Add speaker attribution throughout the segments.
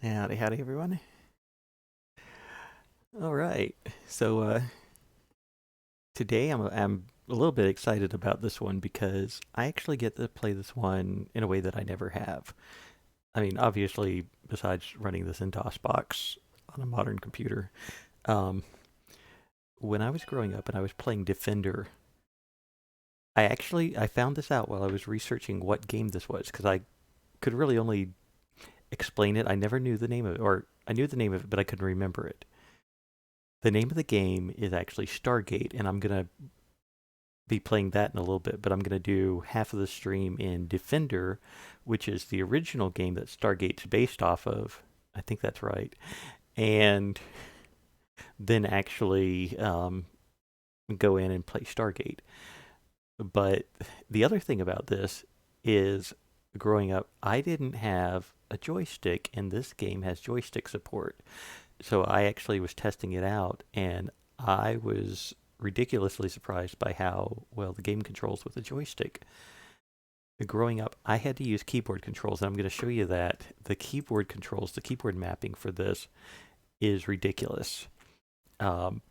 Speaker 1: Howdy, howdy, everyone. All right, so today I'm a little bit excited about this one because I actually get to play this one in a way that I never have. I mean, obviously, besides running this in DOSBox on a modern computer, um, when I was growing up and I was playing Defender, I found this out while I was researching what game this was because I could really only explain it. I never knew the name of it, or I knew the name of it, but I couldn't remember it. The name of the game is actually Stargate, and I'm gonna be playing that in a little bit, but I'm going to do half of the stream in Defender, which is the original game that Stargate's based off of. I think that's right. And then actually go in and play Stargate. But the other thing about this is growing up, I didn't have a joystick, and this game has joystick support. So I actually was testing it out, and I was ridiculously surprised by how well the game controls with a joystick. Growing up, I had to use keyboard controls, and I'm going to show you that the keyboard controls, the keyboard mapping for this is ridiculous. Um,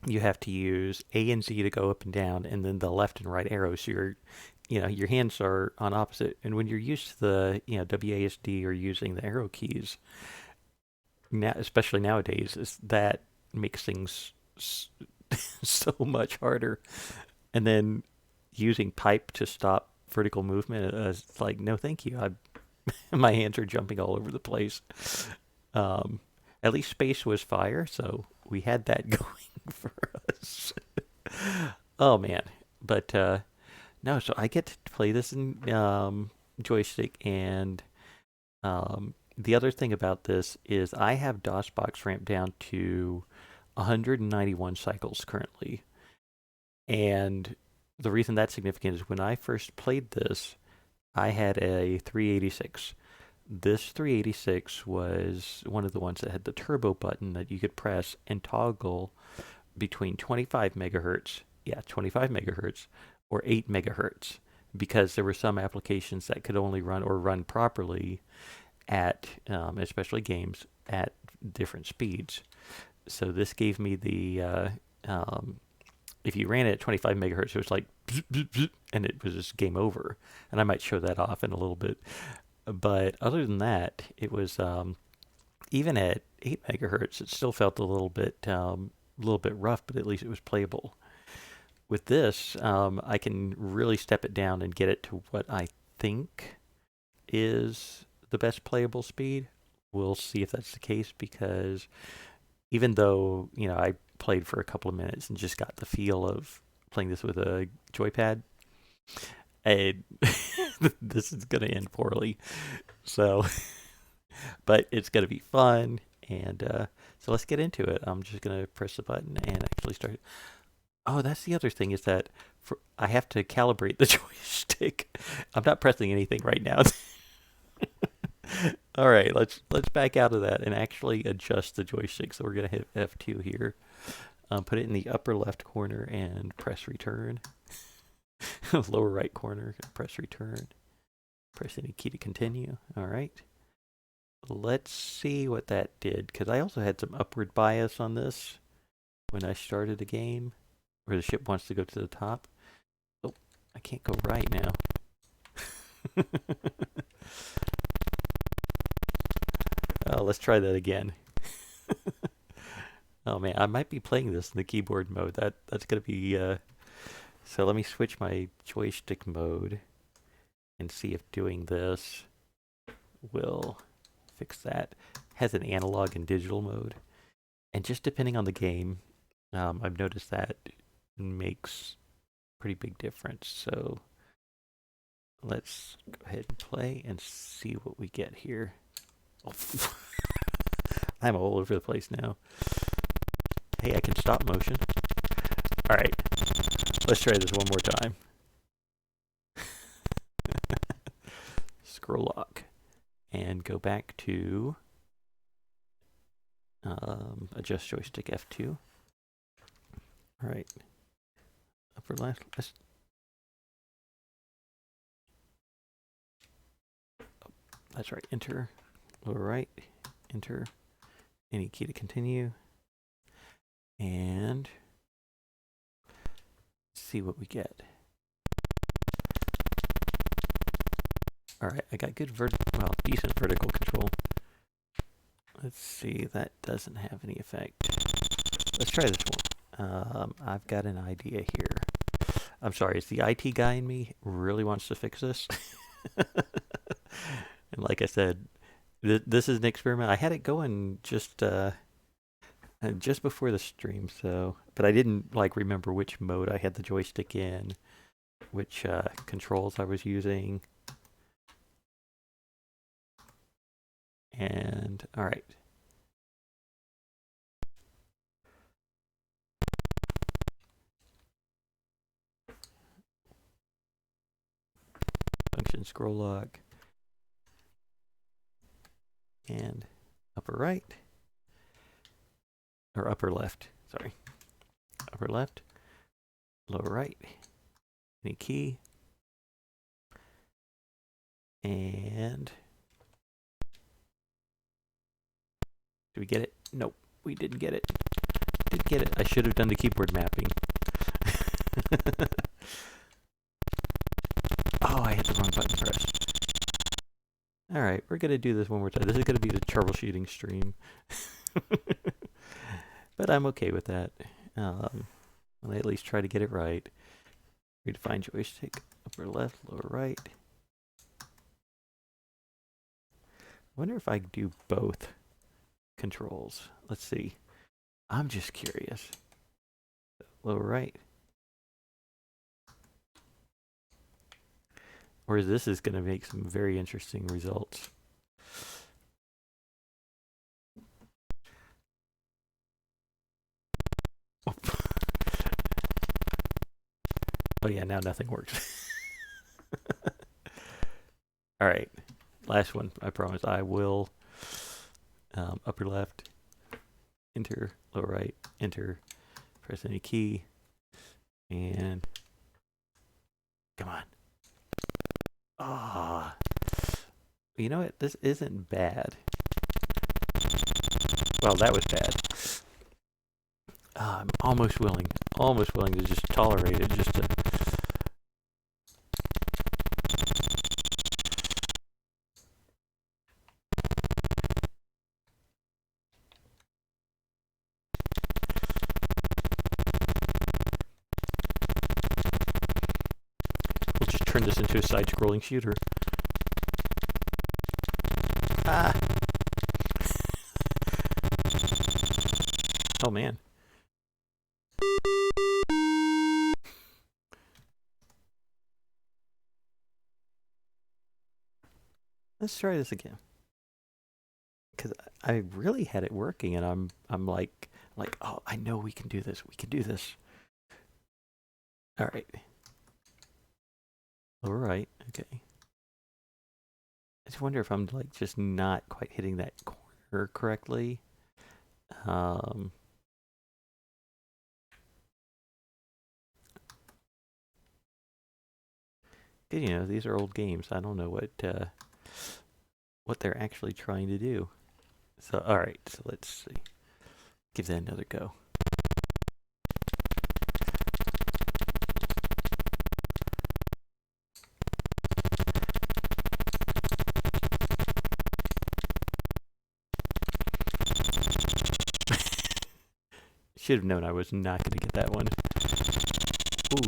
Speaker 1: you have to use A and Z to go up and down, and then the left and right arrows. So your hands are on opposite. And when you're used to the, WASD or using the arrow keys, now, especially nowadays, that makes things so much harder. And then using pipe to stop vertical movement, it's like, no, thank you. My hands are jumping all over the place. Um, at least space was fire, so we had that going for us. Oh man, but no, so I get to play this in joystick, and the other thing about this is I have DOSBox ramped down to 191 cycles currently. And the reason that's significant is when I first played this, I had a 386. This 386 was one of the ones that had the turbo button that you could press and toggle between 25 megahertz, 25 megahertz, or 8 megahertz, because there were some applications that could only run or run properly at, especially games, at different speeds. So this gave me the if you ran it at 25 megahertz, it was like, and it was just game over. And I might show that off in a little bit. But other than that, it was even at 8 megahertz, it still felt a little bit rough, but at least it was playable. With this, I can really step it down and get it to what I think is the best playable speed. We'll see if that's the case because even though I played for a couple of minutes and just got the feel of playing this with a joypad, I, this is gonna end poorly. So, but it's gonna be fun, and so let's get into it. I'm just gonna press the button and actually start. Oh, that's the other thing is that I have to calibrate the joystick. I'm not pressing anything right now. All right, let's back out of that and actually adjust the joystick. So we're gonna hit F2 here. Put it in the upper left corner and press return. Lower right corner, press return. Press any key to continue. All right. Let's see what that did, because I also had some upward bias on this when I started the game, where the ship wants to go to the top. Oh, I can't go right now. Let's try that again. Oh man, I might be playing this in the keyboard mode. That's gonna be. So let me switch my joystick mode and see if doing this will fix that. Has an analog and digital mode, and just depending on the game, I've noticed that makes pretty big difference. So let's go ahead and play and see what we get here. Oh, I'm all over the place now. Hey, I can stop motion. All right, let's try this one more time. Scroll lock and go back to adjust joystick F2. All right, upper left. That's right. Enter, lower right, enter, any key to continue, and see what we get. All right, I got good decent vertical control. Let's see, that doesn't have any effect. Let's try this one. I've got an idea here. I'm sorry, it's the IT guy in me really wants to fix this. And like I said, this is an experiment. I had it going just before the stream, so but I didn't like remember which mode I had the joystick in, which controls I was using. And all right. Function scroll lock. And upper right. Or upper left, sorry. Upper left. Lower right. Any key. And did we get it? Nope, we didn't get it. Didn't get it. I should have done the keyboard mapping. Oh, I hit the wrong button pressed. All right, we're going to do this one more time. This is going to be the troubleshooting stream. But I'm okay with that. I'll at least try to get it right. Redefine joystick, upper left, lower right. I wonder if I do both controls. Let's see. I'm just curious. Lower right. Or this is going to make some very interesting results. Oh yeah, now nothing works. All right, last one. I promise I will. Upper left, enter, lower right, enter, press any key, and come on. Ah, you know what? This isn't bad. Well, that was bad. I'm almost willing to just tolerate it, just to. We'll just turn this into a side-scrolling shooter. Ah. Oh man. Let's try this again. Because I really had it working, and I'm like, oh, I know we can do this. We can do this. All right. Lower right. Okay. I just wonder if I'm like just not quite hitting that corner correctly. You know, these are old games. I don't know what they're actually trying to do. So, all right. So let's see. Give that another go. Should have known I was not going to get that one. Ooh.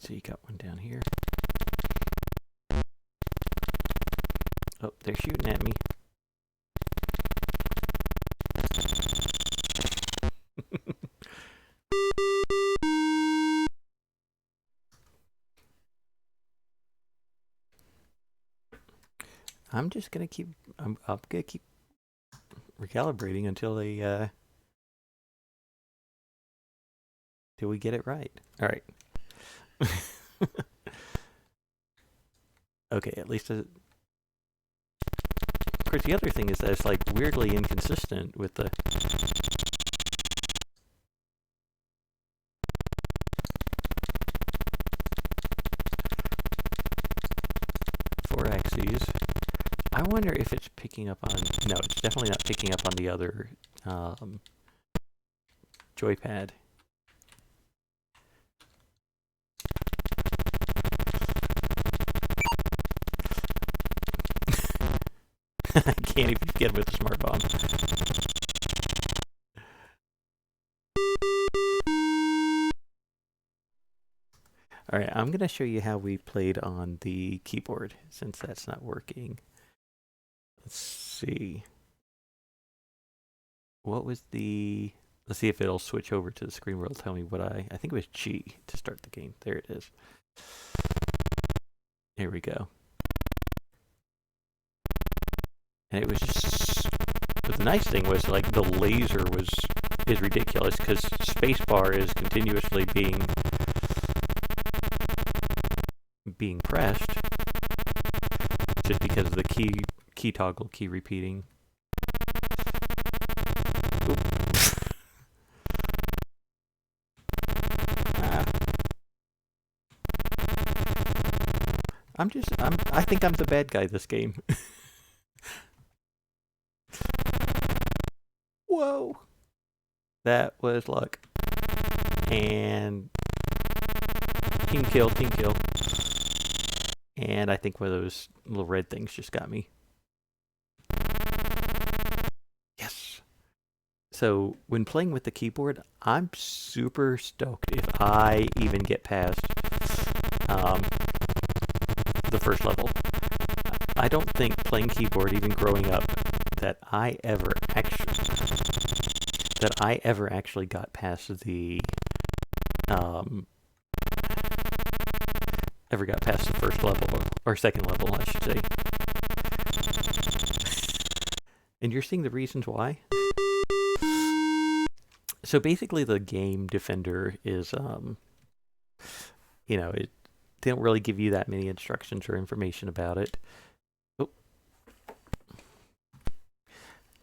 Speaker 1: So you got one down here. Oh, they're shooting at me. I'm just gonna keep. I'm gonna keep recalibrating until they till we get it right. All right. Okay, at least... Of course, the other thing is that it's like weirdly inconsistent with the... 4 axes. I wonder if it's picking up on... No, it's definitely not picking up on the other joypad. I can't even get with the smart bomb. Alright, I'm going to show you how we played on the keyboard, since that's not working. Let's see. What was the... Let's see if it'll switch over to the screen where it'll tell me what I think it was G to start the game. There it is. Here we go. And it was just... But the nice thing was, like, the laser is ridiculous, because spacebar is continuously being pressed, just because of the key toggle, key repeating. I think I'm the bad guy this game. Whoa! That was luck. And team kill. And I think one of those little red things just got me. Yes! So, when playing with the keyboard, I'm super stoked if I even get past the first level. I don't think playing keyboard, even growing up, that I ever actually got past the first level, or second level, I should say. And you're seeing the reasons why? So basically the game Defender is, you know, they don't really give you that many instructions or information about it.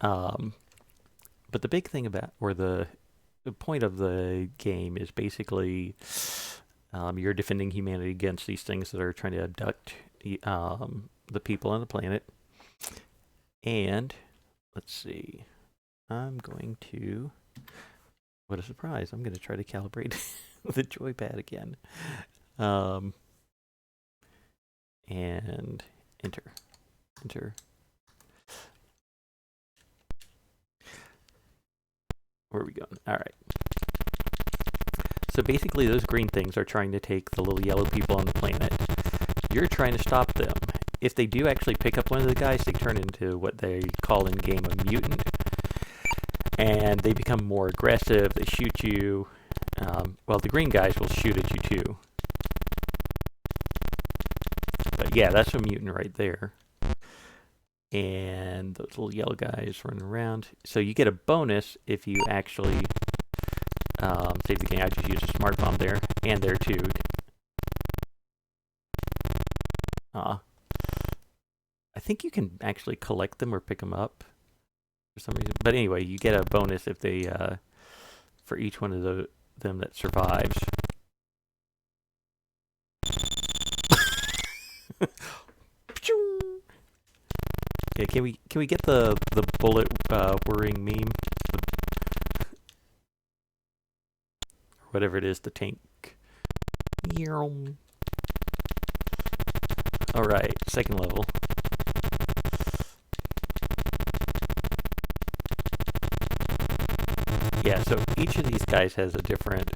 Speaker 1: But the big thing about, or the point of the game is basically you're defending humanity against these things that are trying to abduct the people on the planet. And let's see, I'm going to, what a surprise, I'm going to try to calibrate the joypad again. And enter. Where are we going? All right. So basically those green things are trying to take the little yellow people on the planet. You're trying to stop them. If they do actually pick up one of the guys, they turn into what they call in game a mutant. And they become more aggressive, they shoot you. Well, the green guys will shoot at you too. But yeah, that's a mutant right there. And those little yellow guys running around. So you get a bonus if you actually save the game. I just used a smart bomb there, and there too. I think you can actually collect them or pick them up for some reason. But anyway, you get a bonus if they, for each one of them that survives. Okay, can we get the bullet whirring meme? Or whatever it is, the tank. Alright, second level. Yeah, so each of these guys has a different...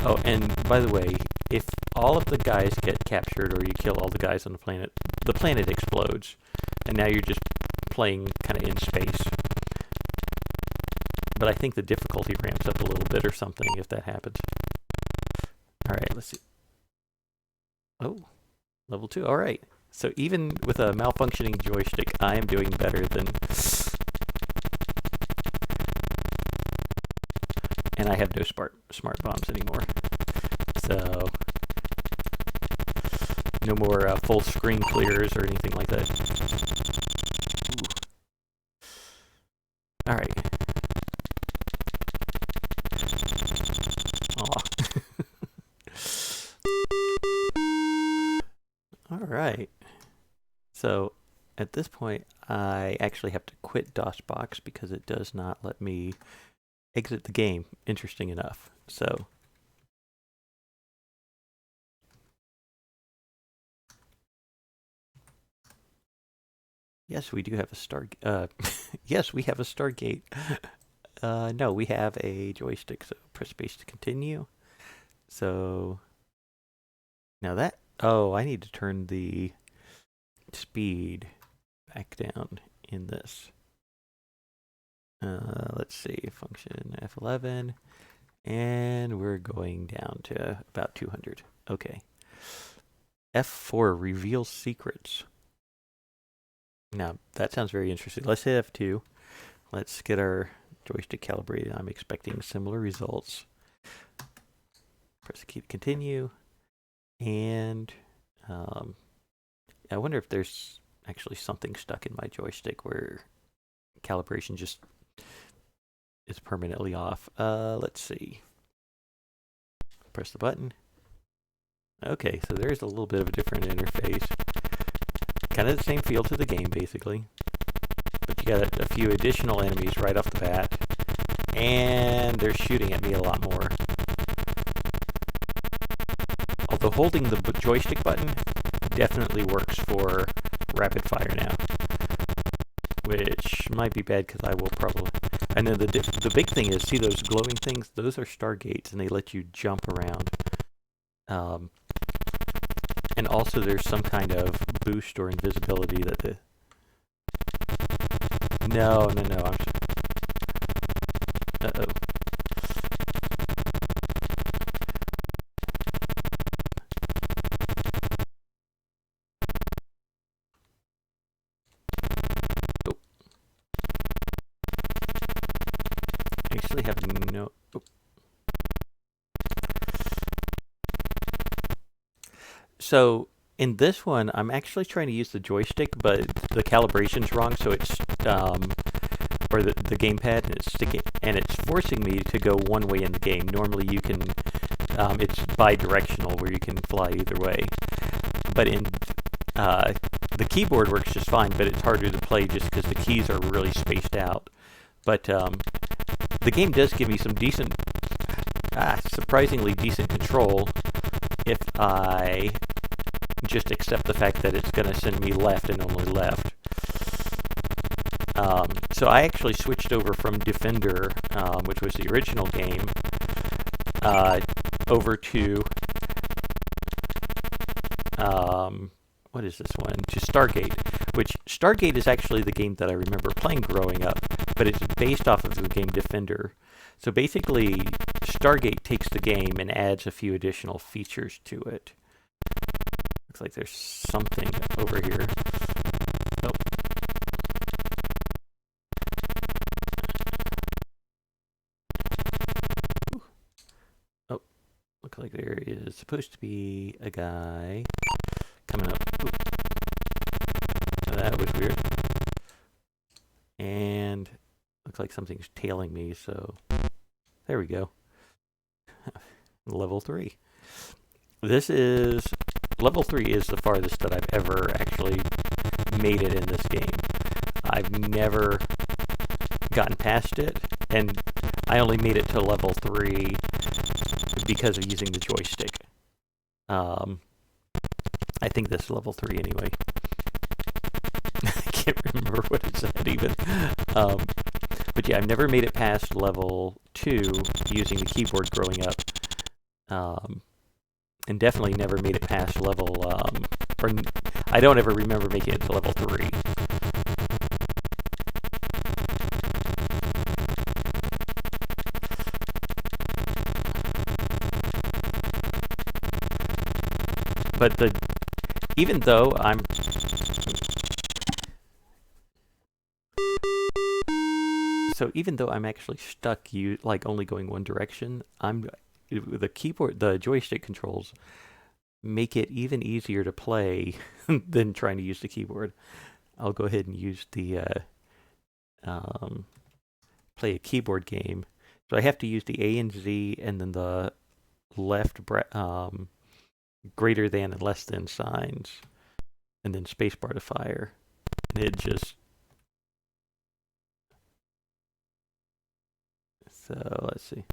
Speaker 1: Oh, and by the way, if all of the guys get captured or you kill all the guys on the planet explodes. And now you're just playing kind of in space. But I think the difficulty ramps up a little bit or something if that happens. Alright, let's see. Oh, level 2, alright. So even with a malfunctioning joystick, I am doing better than... And I have no smart bombs anymore. So... No more full screen clears or anything like that. Ooh. All right. All right. So at this point, I actually have to quit DOSBox because it does not let me exit the game, interesting enough. So yes, we do have a star. Yes, we have a Stargate. No, we have a joystick. So press space to continue. So now that. Oh, I need to turn the speed back down in this. Let's see, function F11, and we're going down to about 200. Okay. F4 reveals secrets. Now, that sounds very interesting. Let's hit F2. Let's get our joystick calibrated. I'm expecting similar results. Press the key to continue. And I wonder if there's actually something stuck in my joystick where calibration just is permanently off. Let's see. Press the button. Okay, so there's a little bit of a different interface. Kind of the same feel to the game, basically. But you got a few additional enemies right off the bat. And they're shooting at me a lot more. Although holding the joystick button definitely works for rapid fire now. Which might be bad because I will probably... And then the big thing is, see those glowing things? Those are Stargates, and they let you jump around. And also there's some kind of boost or invisibility that the... No, I'm sorry. Uh-oh. Oh. I actually have no... Oh. So in this one, I'm actually trying to use the joystick, but the calibration's wrong, so it's or the gamepad, and it's sticking, and it's forcing me to go one way in the game. Normally, you can it's bi-directional where you can fly either way, but in the keyboard works just fine, but it's harder to play just because the keys are really spaced out. But the game does give me some decent, surprisingly decent control if I just accept the fact that it's going to send me left and only left. So I actually switched over from Defender, which was the original game, over to, what is this one? To Stargate, which Stargate is actually the game that I remember playing growing up, but it's based off of the game Defender. So basically, Stargate takes the game and adds a few additional features to it. Looks like there's something over here. Oh. Ooh. Oh, looks like there is supposed to be a guy coming up. Ooh. That was weird. And looks like something's tailing me, so there we go. Level 3. Level 3 is the farthest that I've ever actually made it in this game. I've never gotten past it, and I only made it to level 3 because of using the joystick. I think this is level 3 anyway. I can't remember what it said even. But yeah, I've never made it past level 2 using the keyboard growing up. And definitely never made it past level, or I don't ever remember making it to level 3. But even though I'm... So even though I'm actually stuck, like only going one direction, the joystick controls make it even easier to play than trying to use the keyboard, I'll go ahead and use the um, play a keyboard game. So I have to use the A and Z and then the left greater than and less than signs, and then spacebar to fire. And it just so let's see.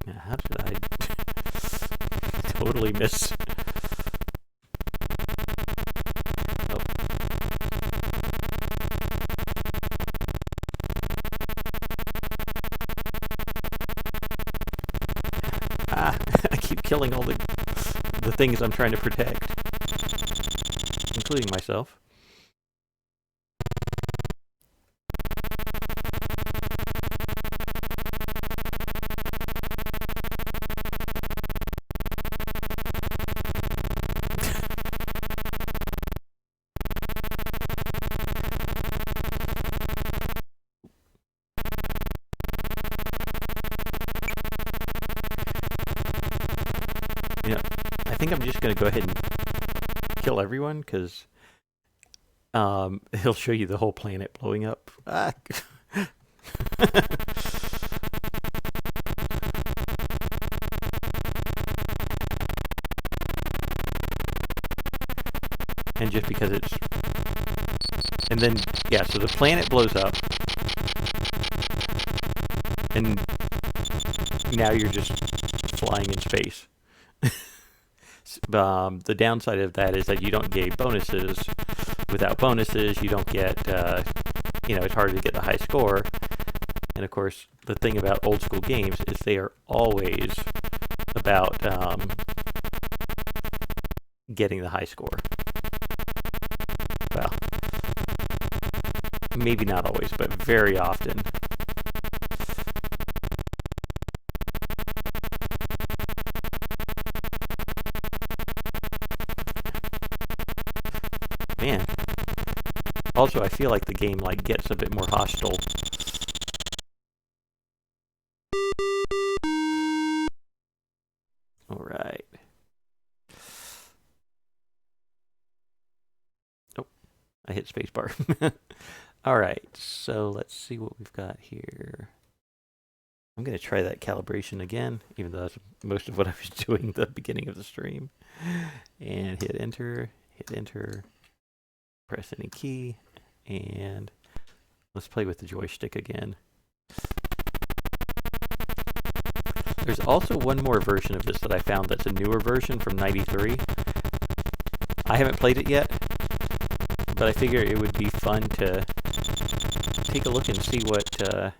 Speaker 1: Now, how did I totally miss? Oh. Ah, I keep killing all the things I'm trying to protect, including myself. You know, I think I'm just going to go ahead and kill everyone because he'll show you the whole planet blowing up. Ah. And just because it's... And then, yeah, so the planet blows up. And now you're just flying in space. The downside of that is that you don't get bonuses. Without bonuses, you don't get, it's harder to get the high score. And of course, the thing about old school games is they are always about getting the high score. Well, maybe not always, but very often. Man. Also, I feel like the game gets a bit more hostile. All right. Oh, I hit spacebar. All right, so let's see what we've got here. I'm going to try that calibration again, even though that's most of what I was doing at the beginning of the stream. And hit enter, press any key, and let's play with the joystick again. There's also one more version of this that I found that's a newer version from '93. I haven't played it yet, but I figure it would be fun to take a look and see what a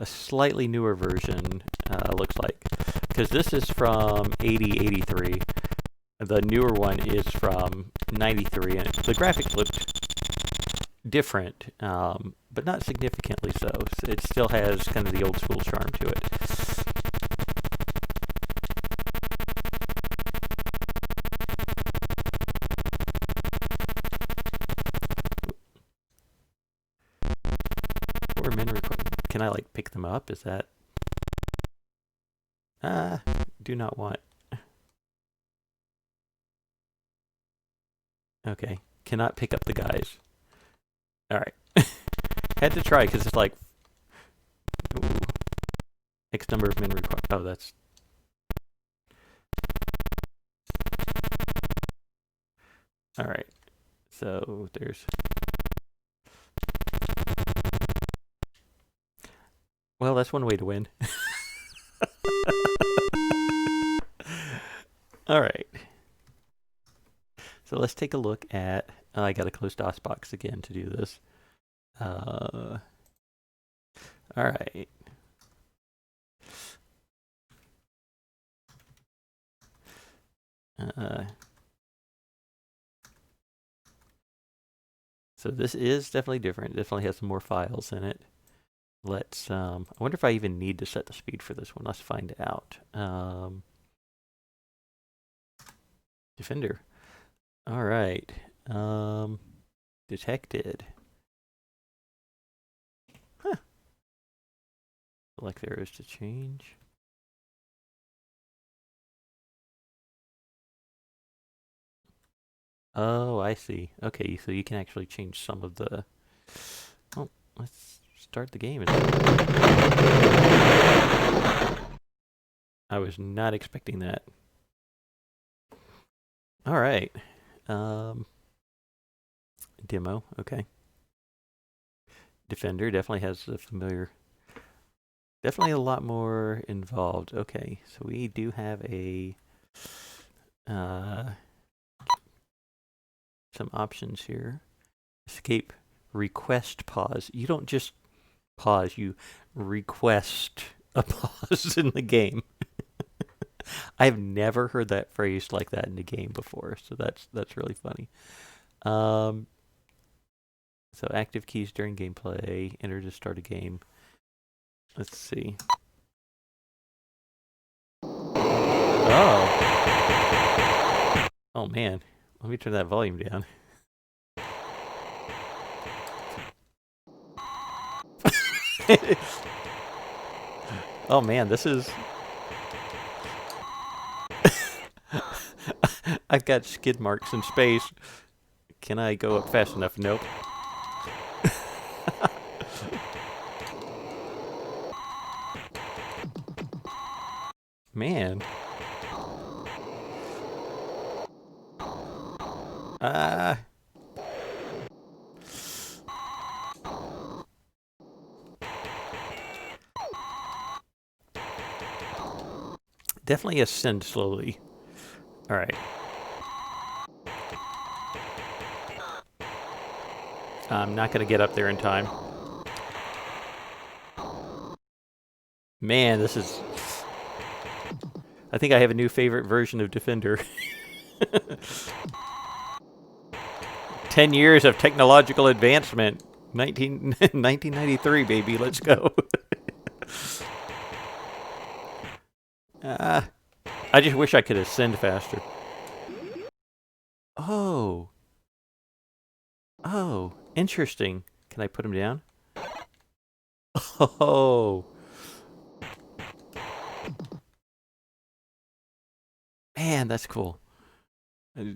Speaker 1: slightly newer version looks like. Because this is from 83. The newer one is from 93, and the graphics looked different, but not significantly so. It still has kind of the old school charm to it. Or men can I pick them up? Is that... do not want... Okay, cannot pick up the guys. Alright. Had to try, because it's like... Ooh. X number of men required. Oh, that's... Alright. So, there's... Well, that's one way to win. Alright. So let's take a look at... I got to close DOSBox again to do this. Alright. So this is definitely different. It definitely has some more files in it. Let's, I wonder if I even need to set the speed for this one. Let's find out. Defender. All right. Detected. Huh. Select arrows to change. Oh, I see. Okay, so you can actually change some of the... Oh, let's start the game. I was not expecting that. All right. Demo, okay. Defender definitely has a familiar... Definitely a lot more involved. Okay, so we do have a... some options here. Escape, request, pause. You don't just pause, you request a pause in the game. I've never heard that phrased like that in a game before, so that's really funny. So active keys during gameplay, enter to start a game. Let's see. Oh. Oh man. Let me turn that volume down. Oh man, this is... I've got skid marks in space. Can I go up fast enough? Nope. Man. Definitely ascend slowly. All right. I'm not going to get up there in time. Man, this is... I think I have a new favorite version of Defender. 10 years of technological advancement. 1993, baby. Let's go. I just wish I could ascend faster. Oh. Oh, interesting. Can I put him down? Oh. Man, that's cool. I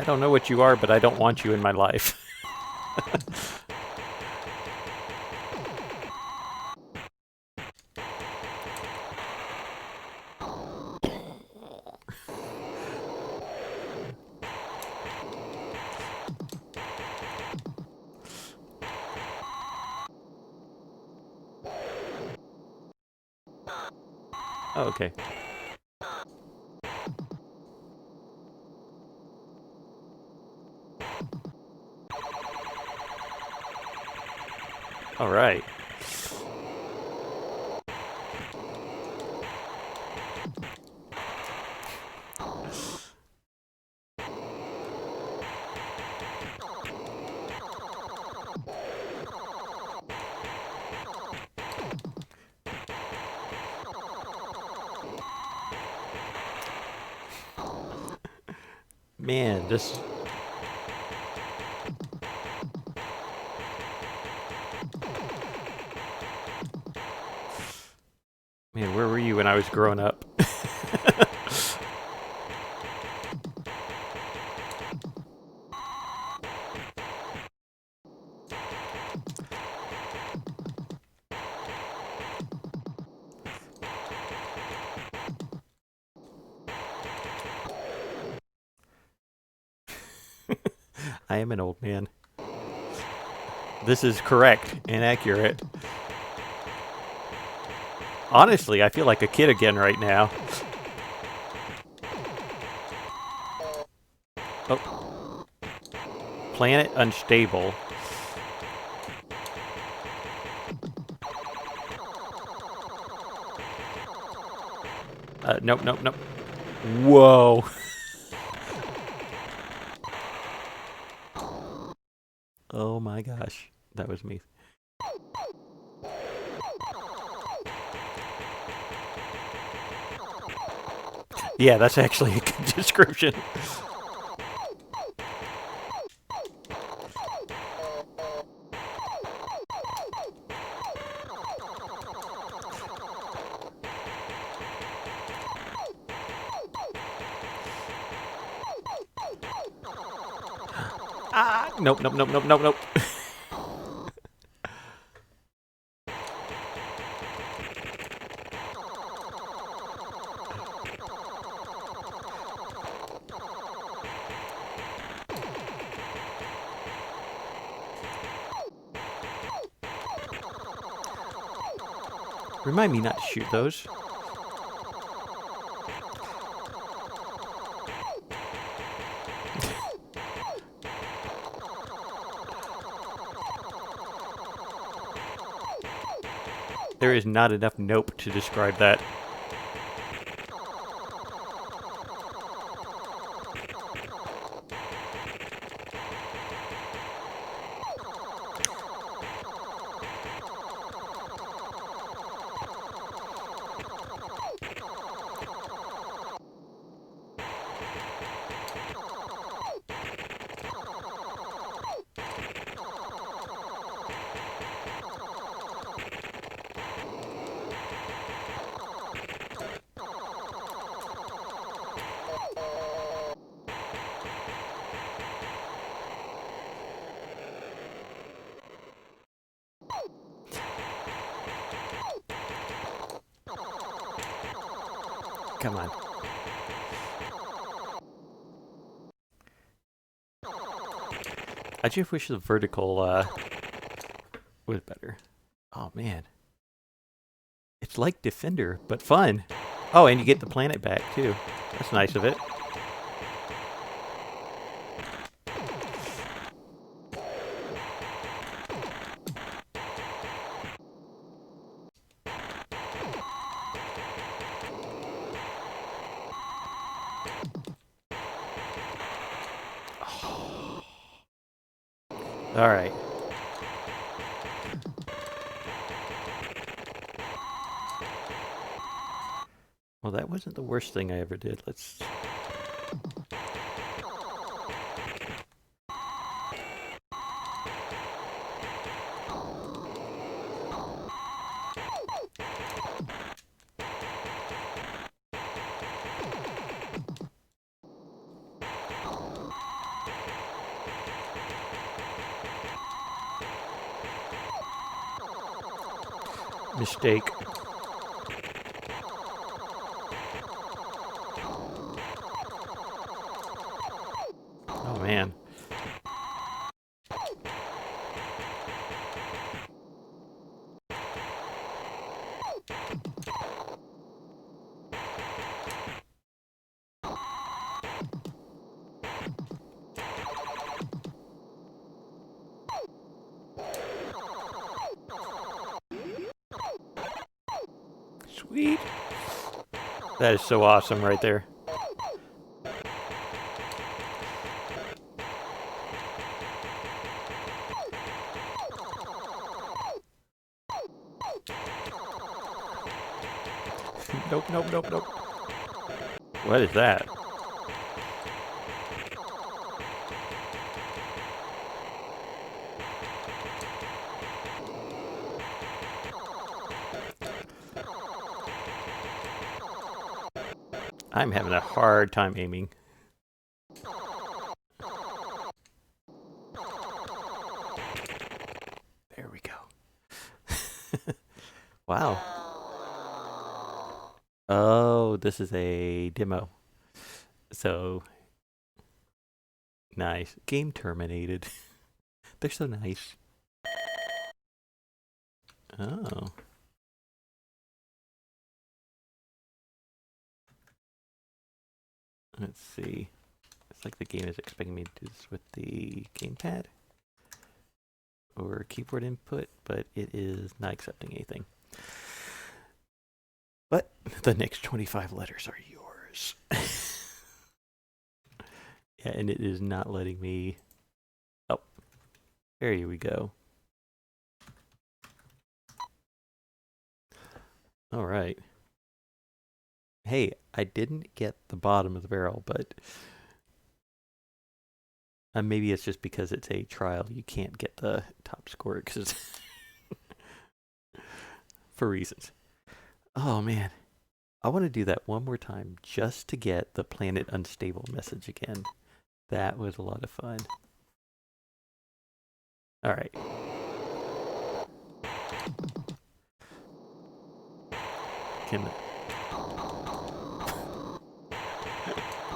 Speaker 1: don't know what you are, but I don't want you in my life. Oh, okay. All right. Man, this... Man, where were you when I was growing up? I am an old man. This is correct and accurate. Honestly, I feel like a kid again right now. Oh. Planet unstable. Nope, nope, nope. Whoa. Oh my gosh. That was me. Yeah, that's actually a good description. Ah! Nope, nope, nope, nope, nope, nope. Remind me not to shoot those. There is not enough nope to describe that. Come on. I just wish the vertical was better. Oh man. It's like Defender, but fun. Oh, and you get the planet back too. That's nice of it. All right. Well, that wasn't the worst thing I ever did. Let's... Mistake. Oh man. Sweet. That is so awesome right there. Nope, nope, nope, nope. What is that? I'm having a hard time aiming. There we go. Wow. Oh, this is a demo. So, nice. Game terminated. They're so nice. Oh. Let's see. It's like the game is expecting me to do this with the gamepad or keyboard input, but it is not accepting anything. But the next 25 letters are yours. Mars. Yeah, and it is not letting me. Oh, there we go. All right. Hey, I didn't get the bottom of the barrel, but maybe it's just because it's a trial. You can't get the top score because for reasons. Oh man, I want to do that one more time just to get the planet unstable message again. That was a lot of fun. All right.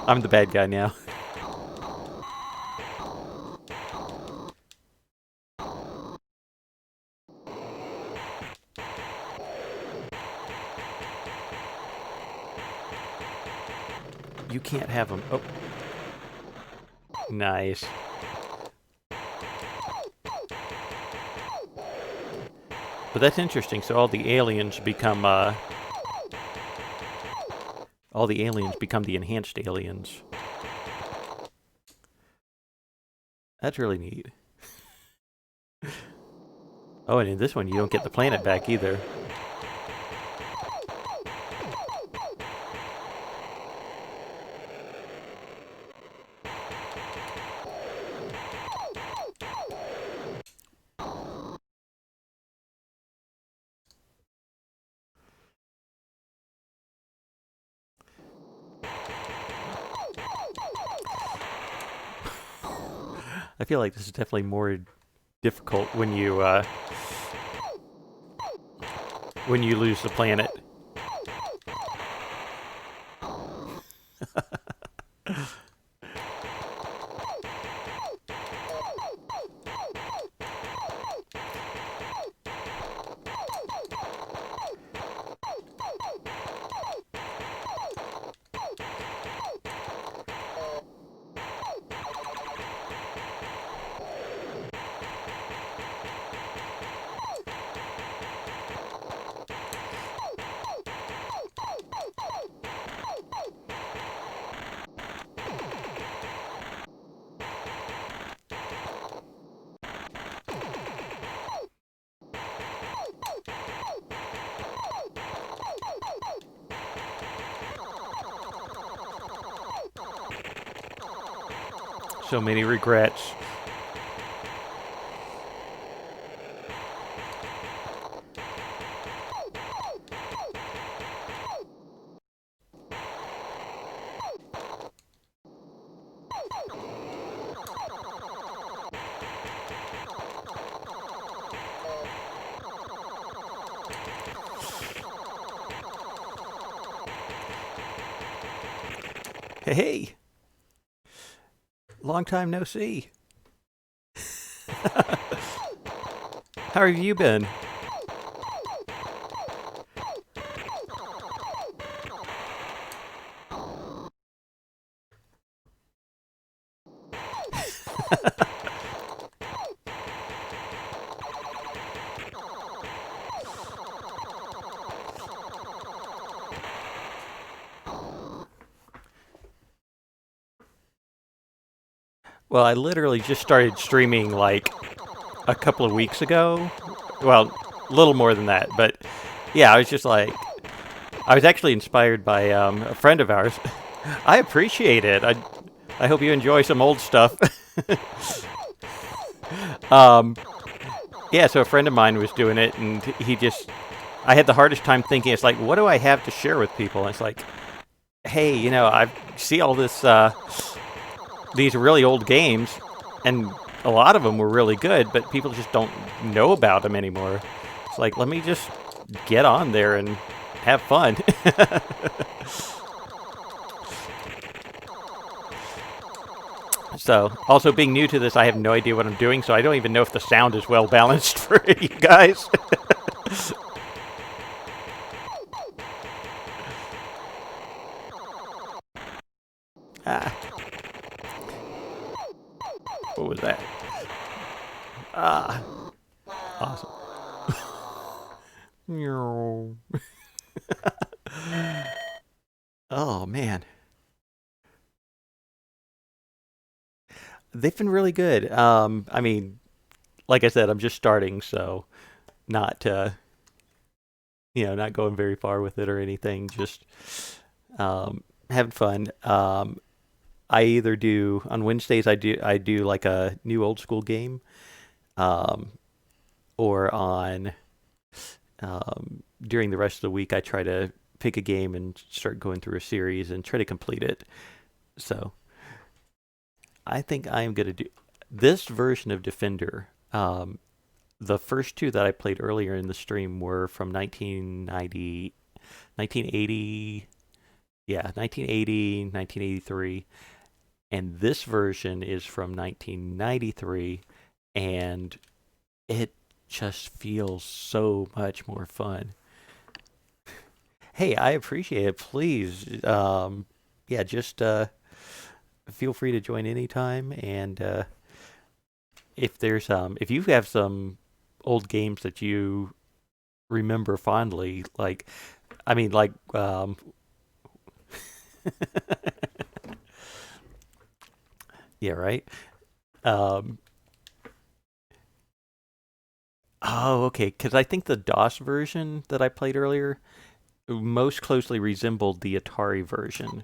Speaker 1: I'm the bad guy now. You can't have them. Oh. Nice. But that's interesting. So all the aliens become the enhanced aliens. That's really neat. Oh, and in this one you don't get the planet back either. I feel like this is definitely more difficult when you lose the planet. So many regrets. Hey, long time no see. How have you been? Well, I literally just started streaming like a couple of weeks ago. Well, a little more than that, but yeah, I was just like, I was actually inspired by a friend of ours. I appreciate it. I hope you enjoy some old stuff. um, yeah, so a friend of mine was doing it, and I had the hardest time thinking. It's like, what do I have to share with people? And it's like, hey, I see all this, these really old games, and a lot of them were really good, but people just don't know about them anymore. It's like, let me just get on there and have fun. So, also being new to this, I have no idea what I'm doing, so I don't even know if the sound is well balanced for you guys. Ah. What was that? Ah. Awesome. Oh man, they've been really good. I mean, like I said, I'm just starting, so not not going very far with it or anything. Just having fun. I either do on Wednesdays. I do like a new old school game, um, or on during the rest of the week I try to pick a game and start going through a series and try to complete it. So I think I am going to do this version of Defender. The first two that I played earlier in the stream were from 1990, 1980, yeah, 1980, 1983. And this version is from 1993, and it just feels so much more fun. Hey, I appreciate it. Please, yeah, just feel free to join anytime. And if you have some old games that you remember fondly, like, I mean, like, yeah, right. Um, oh, okay. Because I think the DOS version that I played earlier most closely resembled the Atari version.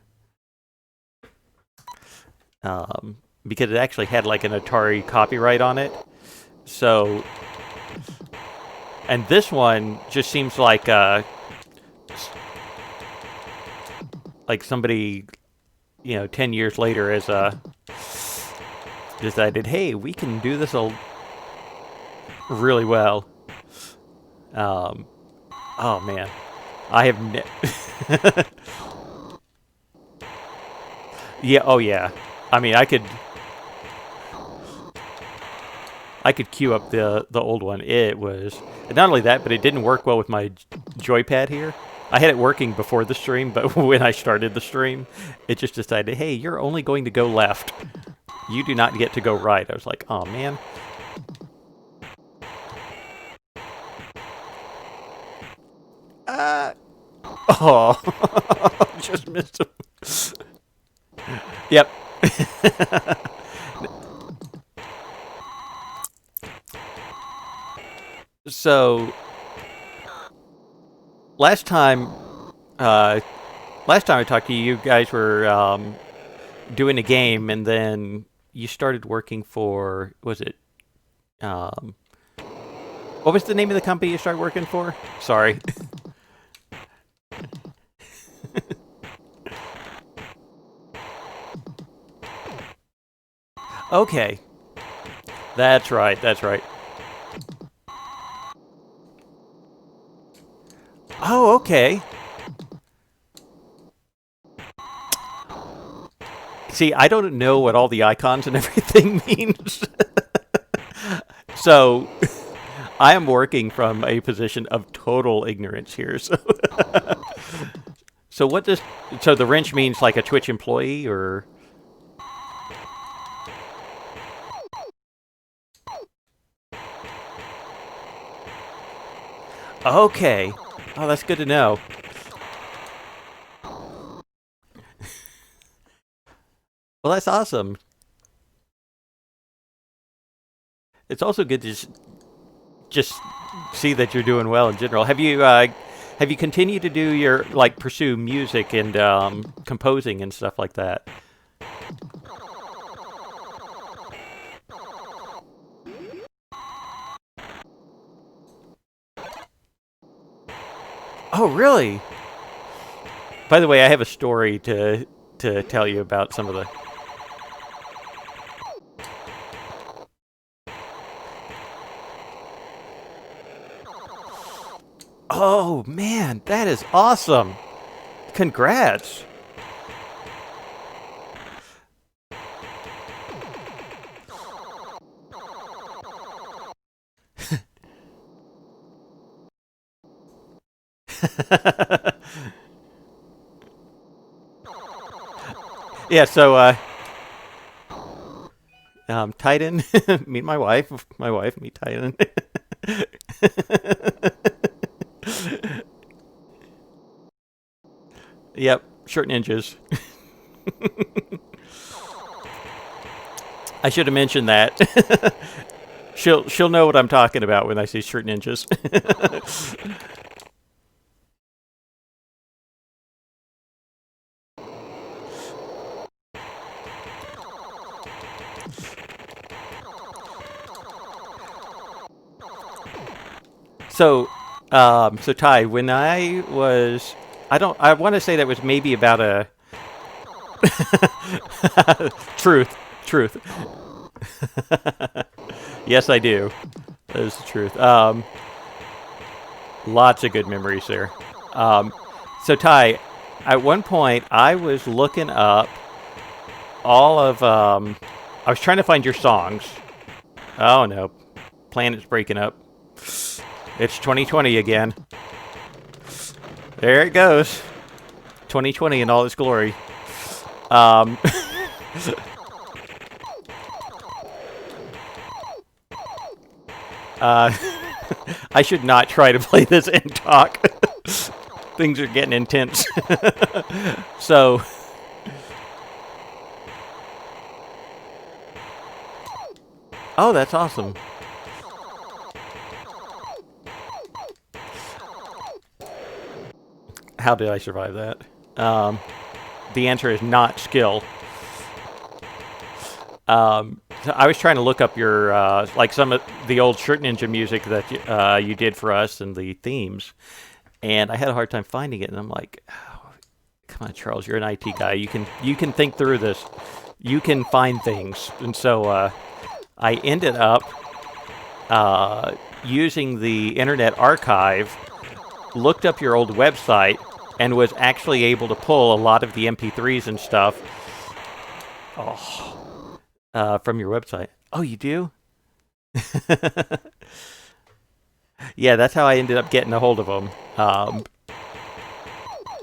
Speaker 1: Because it actually had like an Atari copyright on it. So, and this one just seems like somebody, 10 years later as decided, hey, we can do this really well. Um, oh man, I have yeah, oh yeah. I mean, I could queue up the old one. It was not only that, but it didn't work well with my joypad here. I had it working before the stream, but when I started the stream, it just decided, hey, you're only going to go left. You do not get to go right. I was like, oh man. Uh, oh, just missed him. Yep. So last time, uh, last time I talked to you, you guys were doing a game, and then you started working for. Was it? Um, what was the name of the company you started working for? Sorry. Okay, that's right. That's right. Oh, okay. See, I don't know what all the icons and everything means. So I am working from a position of total ignorance here. So, so what does so the wrench means like a Twitch employee or okay? Oh, that's good to know. Well, that's awesome. It's also good to just see that you're doing well in general. Have you continued to do your like pursue music and composing and stuff like that? Oh, really? By the way, I have a story to tell you about some of the. Oh man, that is awesome! Congrats! Yeah, so Titan, meet my wife, meet Titan. Yep. Shirt Ninjas. I should have mentioned that. She'll know what I'm talking about when I say Shirt Ninjas. So, so Ty, when I was, I want to say that was maybe about a truth, truth. Yes, I do. That is the truth. Lots of good memories there. Um, so Ty, at one point I was looking up all of, I was trying to find your songs. Oh no, planet's breaking up. It's 2020 again. There it goes. 2020 in all its glory. Um, uh, I should not try to play this and talk. Things are getting intense. So, oh, that's awesome. How did I survive that? The answer is not skill. So I was trying to look up your like some of the old Shirt Ninja music that you did for us and the themes, and I had a hard time finding it. And I'm like, oh, come on, Charles, you're an IT guy. You can think through this. You can find things. And so I ended up using the Internet Archive, looked up your old website, and was actually able to pull a lot of the MP3s and stuff. Oh. From your website. Oh, you do? Yeah, that's how I ended up getting a hold of them.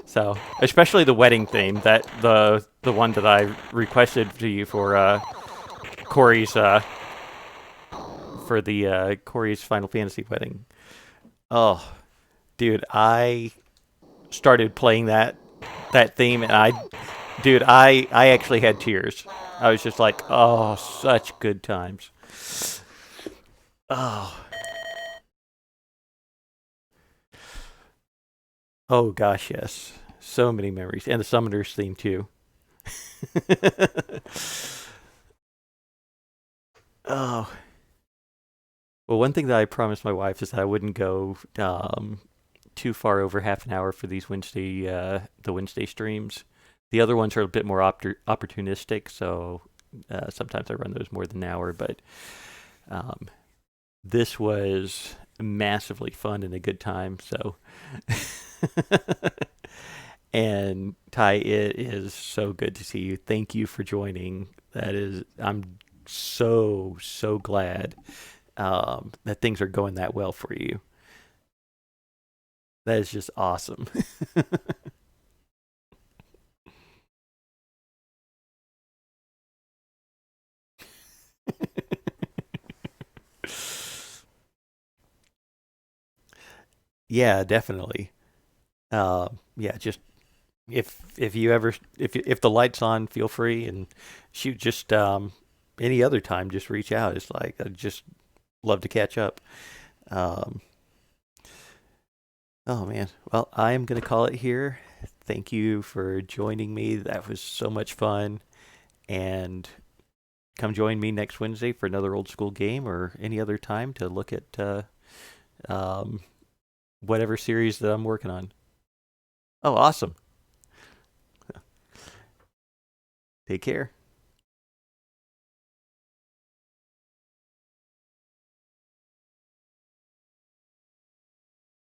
Speaker 1: So, especially the wedding theme, that the one that I requested to you for Corey's for the Corey's Final Fantasy wedding. Oh, dude, I started playing that theme, and I actually had tears. I was just like, oh, such good times. Oh, oh gosh, yes, so many memories, and the Summoners theme too. Oh, well, one thing that I promised my wife is that I wouldn't go too far over half an hour for these the Wednesday streams. The other ones are a bit more opportunistic, so sometimes I run those more than an hour. But um, this was massively fun and a good time. So, and Ty, it is so good to see you. Thank you for joining. I'm so glad that things are going that well for you. That is just awesome. Yeah, definitely. Yeah, just if you ever if the lights on, feel free and shoot. Just any other time, just reach out. It's like I just love to catch up. Um, oh man, well I am gonna call it here. Thank you for joining me. That was so much fun, and come join me next Wednesday for another old school game or any other time to look at um, whatever series that I'm working on. Oh, awesome! Take care.